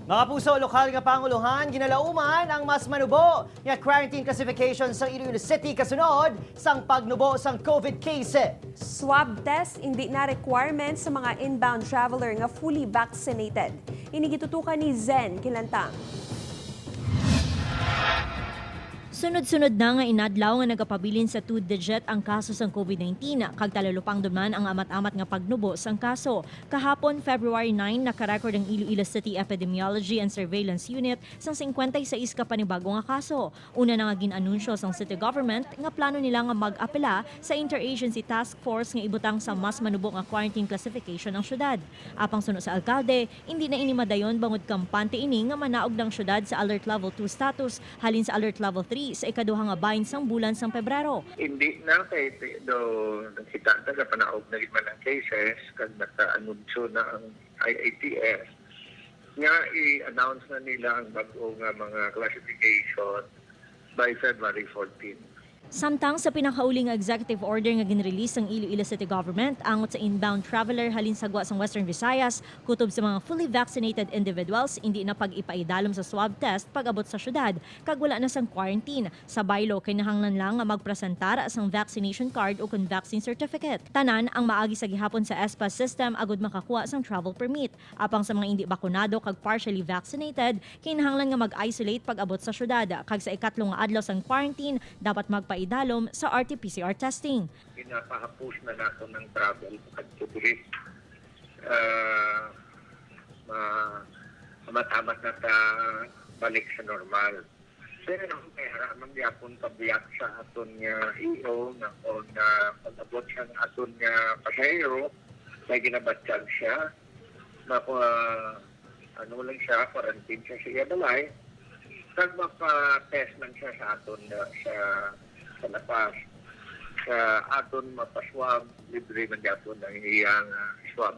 Mga puso, lokal nga panguluhan, ginalauman ang mas manubo nga quarantine classification sa Iloilo City kasunod sang pagnubo sang COVID cases. Swab test hindi na requirement sa mga inbound traveler nga fully vaccinated. Inigitutukan ni Zen Kilantang. Sunod-sunod na nga inadlaw nga nagapabilin sa 2-digit ang kaso sang COVID-19 kag talalupang duman ang amat-amat nga pagnubo sang kaso. Kahapon February 9 nakarecord ang Iloilo City Epidemiology and Surveillance Unit sang 56 ka panibago nga kaso. Una na nga ginanunsyo sang city government nga plano nila nga mag-apela sa Interagency Task Force nga ibutang sa mas manubo nga quarantine classification ang syudad. Apang suno sa alkalde, hindi na ini madayon bangod kampante ini nga manaog ng syudad sa Alert Level 2 status halin sa Alert Level 3 sa ikaduha nga bahin sang bulan sang Pebrero. Hindi na kay do nakita na panaog na gid man ang cases kag naka-anunsyo na ang IATF nga i-announce na nila ang bag-o nga mga classification by February 14. Samtang sa pinakauling executive order nga ginrelease ng Iloilo City Government angot sa inbound traveler halin sagwa sa Western Visayas, kutob sa mga fully vaccinated individuals hindi na pag-ipaidalom sa swab test pag-abot sa syudad kag wala na sang quarantine. Sa baylo kinahanglan lang nga magpresentar sang vaccination card o kun vaccine certificate. Tanan ang maagi sa gihapon sa ESPA system agud makakuha sang travel permit. Apang sa mga hindi bakunado kag partially vaccinated, kinahanglan nga mag-isolate pag-abot sa syudad kag sa ikatlong nga adlaw sang quarantine dapat magpaidalom sa RT-PCR testing. Pinapahapos na nato ng travel at tubulit. Matamat na ta balik sa normal. Pero may haraman yapon pabiyak sa aton nga iyo na pag-abot siya ng aton nga pasahero, may ginabatsyag siya. Lang siya, quarantine siya sa iya balay. Kag mapa-test man siya sa aton sa lapas. Sa aton mapaswab, libre man yapon ang iyang swab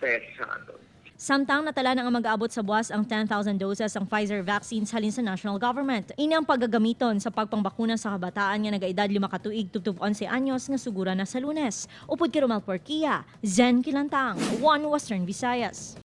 test sa aton. Samtang natala na nga mag-aabot sa buwas ang 10,000 doses ang Pfizer vaccines halin sa national government. Ini ang paggagamiton sa pagpangbakuna sa kabataan nga nagaedad 5 katuig tubtub 11 anyos nga sugura na sa Lunes. Upod kay Romel Porquia, Zen Kilantang, One Western Visayas.